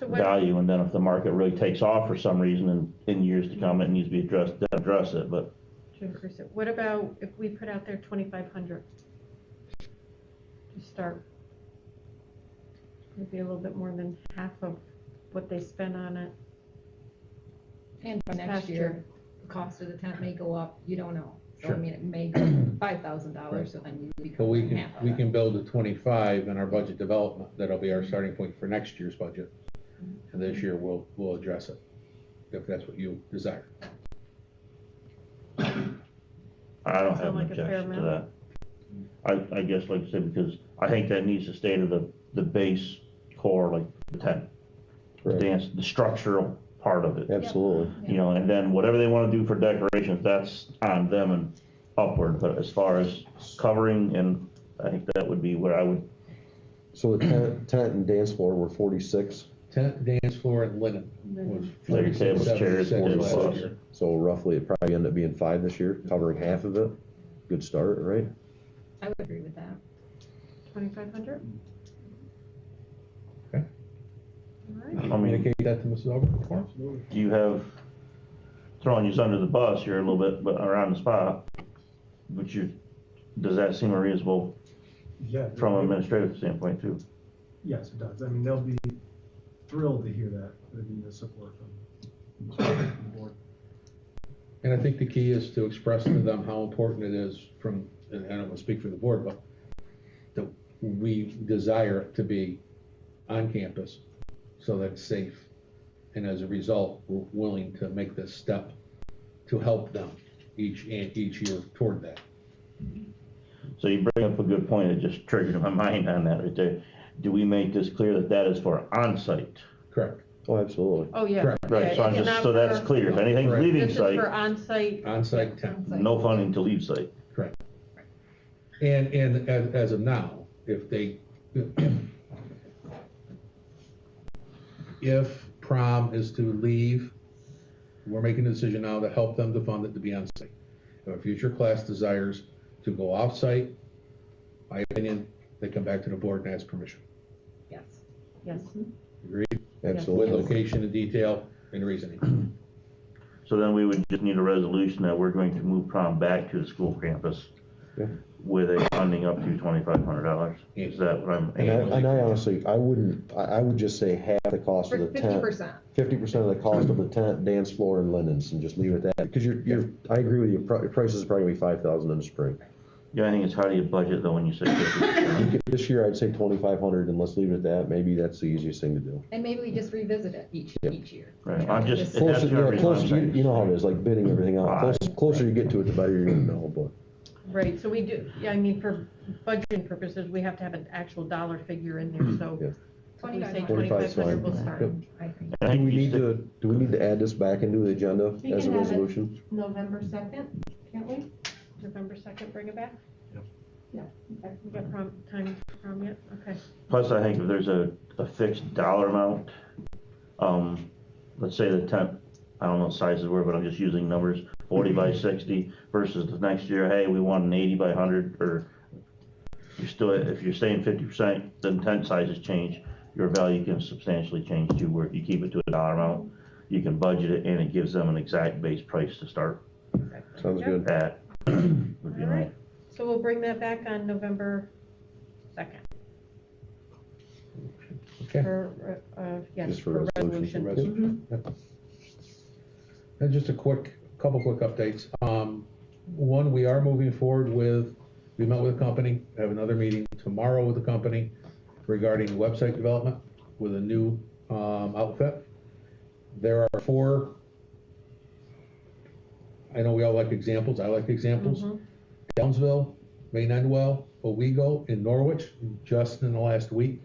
value, and then if the market really takes off for some reason in years to come, it needs to be addressed, then address it, but. To increase it. What about if we put out there 2,500 to start? Maybe a little bit more than half of what they spent on it. And for This next past year, year. the cost of the tent may go up, you don't know. So, Sure. it may go $5,000, so then you So we become can, half of we it. can build a 25 in our budget development. That'll be our starting point for next year's budget. And this year, we'll address it, if that's what you desire. I don't have Sound an like a fair objection to that. I guess, like I said, because I think that needs to stay to the base core, like the tent, dance, the structural part of it. Absolutely. And then whatever they want to do for decorations, that's on them and upward. But as far as covering, and I think that would be what I would. So the tent and dance floor were 46. Tent, dance floor, and linen was Like tables, chairs, 46 tables. last year. So roughly it probably ended up being 5 this year, covering half of it. Good start, right? I would agree with that. 2,500? Okay. All right. Communicate that to Mrs. Albert. Do you have, throwing you under the bus here a little bit, but around the spot, does that seem reasonable Yeah. from an administrative standpoint too? Yes, it does. I mean, they'll be thrilled to hear that, the support from the board. And I think the key is to express to them how important it is and I don't want to speak for the board, but that we desire it to be on campus so that it's safe. And as a result, we're willing to make this step to help them each year toward that. So you bring up a good point, it just triggered my mind on that right there. Do we make this clear that that is for on-site? Correct. Oh, absolutely. Oh, yeah. Correct. Right, so I'm It's just, not so that's for- clear, if anything's Correct. leaving This is site, for on-site. On-site 10. no funding to leave site. Correct. And as of now, if prom is to leave, we're making a decision now to help them to fund it to be on site. If a future class desires to go off-site, my opinion, they come back to the board and ask permission. Yes. Yes. Agreed? Absolutely. With location and detail and reasoning. So then we would just need a resolution that we're going to move prom back to the school campus Yeah. with a funding up to $2,500. Is that what I'm? And I honestly, I would just say half the cost of the tent. 50%. 50% of the cost of the tent, dance floor, and linens, and just leave it at that. Because I agree with you, price is probably gonna be $5,000 in the spring. Yeah, I think it's how do you budget though when you say 50%? This year, I'd say 2,500, and let's leave it at that. Maybe that's the easiest thing to do. And maybe we just revisit it each year. Right, I'm just, that's Closer, the reason I'm closer, saying. you know how it is, like bidding everything out. Closer you get to it, the better you're gonna know, but. Right, so we do, yeah, I mean, for budgeting purposes, we have to have an actual dollar figure in there, so. Yeah. If we say 25 's 2,500, we'll fine. start. Yep. I think. Do we need to add this back into the agenda We as a can have it resolution? November 2nd, can't we? November 2nd, bring it back? Yeah. Okay, we got time from yet? Okay. Plus, I think if there's a fixed dollar amount, let's say the tent, I don't know what sizes were, but I'm just using numbers, 40 by 60 versus the next year, hey, we want an 80 by 100, or if you're saying 50%, then tent sizes change, your value can substantially change too, where if you keep it to a dollar amount, you can budget it and it gives them an exact base price to start Sounds good. at. All right, so we'll bring that back on November 2nd. Okay. For, yes, Just for for resolution. resolution. Yep. And just a couple quick updates. One, we are moving forward we met with a company, have another meeting tomorrow with the company regarding website development with a new outfit. There are 4, I know we all like examples, I like examples. Downsville, Main Endwell, Owego, and Norwich, just in the last week,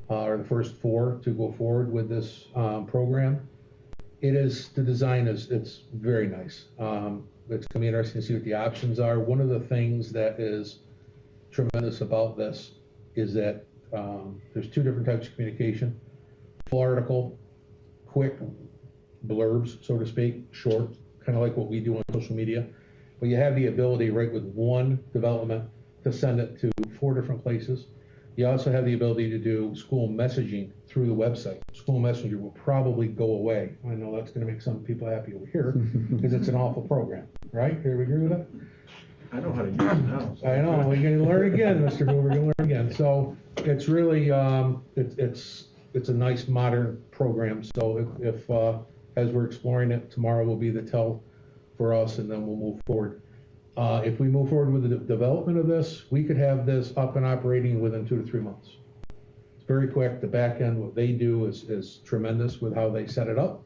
are the first 4 to go forward with this program. The design it's very nice. It's gonna be interesting to see what the options are. One of the things that is tremendous about this is that there's 2 different types of communication. Full article, quick blurbs, so to speak, short, kind of like what we do on social media. But you have the ability, right, with one development to send it to 4 different places. You also have the ability to do school messaging through the website. School Messenger will probably go away. I know that's gonna make some people happy over here, because it's an awful program, right? Do you agree with that? I know how to use it now. So. I know, we're gonna learn again, Mr. Boomer, we're gonna learn again. So it's really, it's a nice modern program. So if as we're exploring it, tomorrow will be the tell for us, and then we'll move forward. If we move forward with the development of this, we could have this up and operating within 2 to 3 months. It's very quick. The back end, what they do is tremendous with how they set it up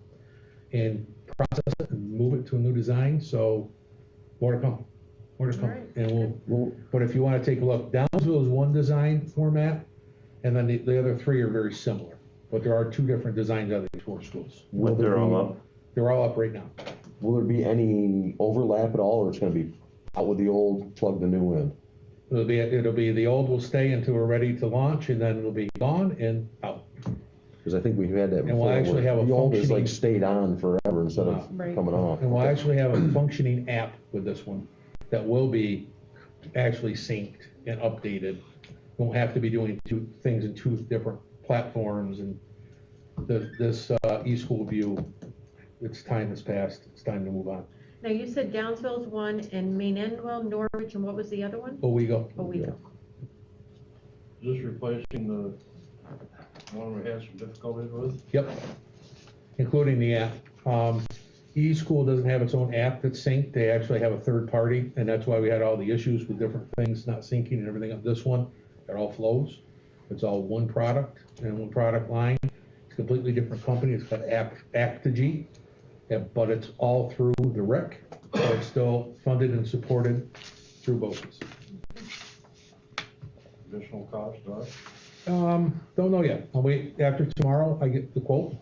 and process it and move it to a new design. So more to come. More to come. Right. And but if you want to take a look, Downsville is one design format, and then the other 3 are very similar. But there are 2 different designs out of these 4 schools. But they're all up? They're all up right now. Will there be any overlap at all, or it's gonna be out with the old, plug the new in? It'll be the old will stay until we're ready to launch, and then it'll be gone and out. Because I think we've had that And we'll before, actually where have a the old is functioning- like stayed on forever instead of Right. coming off. And we'll actually have a functioning app with this one that will be actually synced and updated. Won't have to be doing 2 things in 2 different platforms, and this eSchool view, its time has passed. It's time to move on. Now, you said Downsville's one, and Main Endwell, Norwich, and what was the other one? Owego. Owego. Just replacing the One we had some difficulties with. Yep, including the app. E-School doesn't have its own app that's synced. They actually have a third party, and that's why we had all the issues with different things not syncing and everything. Of this one, it all flows. It's all one product and one product line. It's a completely different company. It's called Aptigee, but it's all through the RIC. So it's still funded and supported through BOCES. Additional cost, Doc? Don't know yet. I'll wait after tomorrow. I get the quote.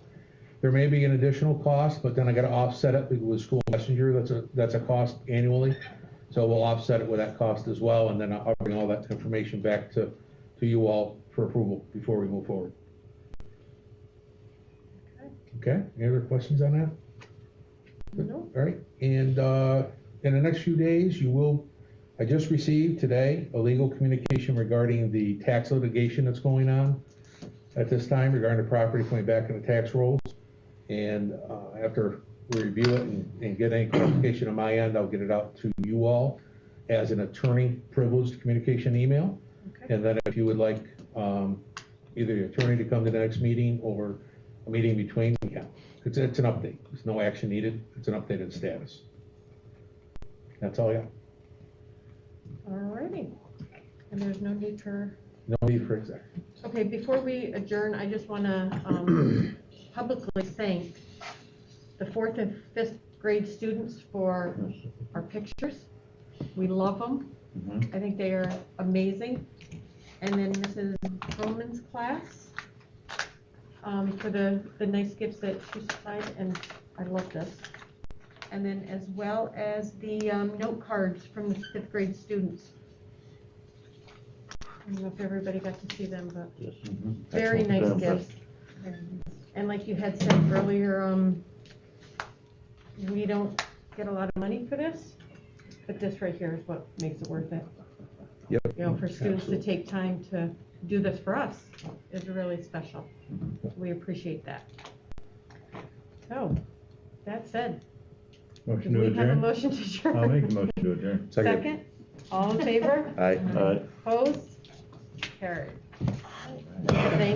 There may be an additional cost, but then I gotta offset it with School Messenger. That's a cost annually. So we'll offset it with that cost as well, and then I'll bring all that information back to you all for approval before we move forward. Okay, any other questions on that? No. All right, and in the next few days, I just received today a legal communication regarding the tax litigation that's going on at this time regarding the property coming back in the tax rolls. And after we review it and get any clarification on my end, I'll get it out to you all as an attorney privileged communication email. Okay. And then if you would like either the attorney to come to the next meeting or a meeting between, yeah, it's an update. There's no action needed. It's an updated status. That's all I got. Alrighty. And there's no need for, No need for exec. okay, before we adjourn, I just wanna publicly thank the 4th and 5th grade students for our pictures. We love them. I think they are amazing. And then Mrs. Roman's class, for the nice gifts that she supplied, and I love this. And then as well as the note cards from the 5th grade students. I don't know if everybody got to see them, but Yes. very nice gifts. And like you had said earlier, we don't get a lot of money for this, but this right here is what makes it worth it. Yep. You know, for students to take time to do this for us is really special. We appreciate that. So, that said, Motion do to we have a adjourn? motion to adjourn? I'll make the motion to adjourn. Second? All in favor? Aye. Aye. Opposed? Carried. Thank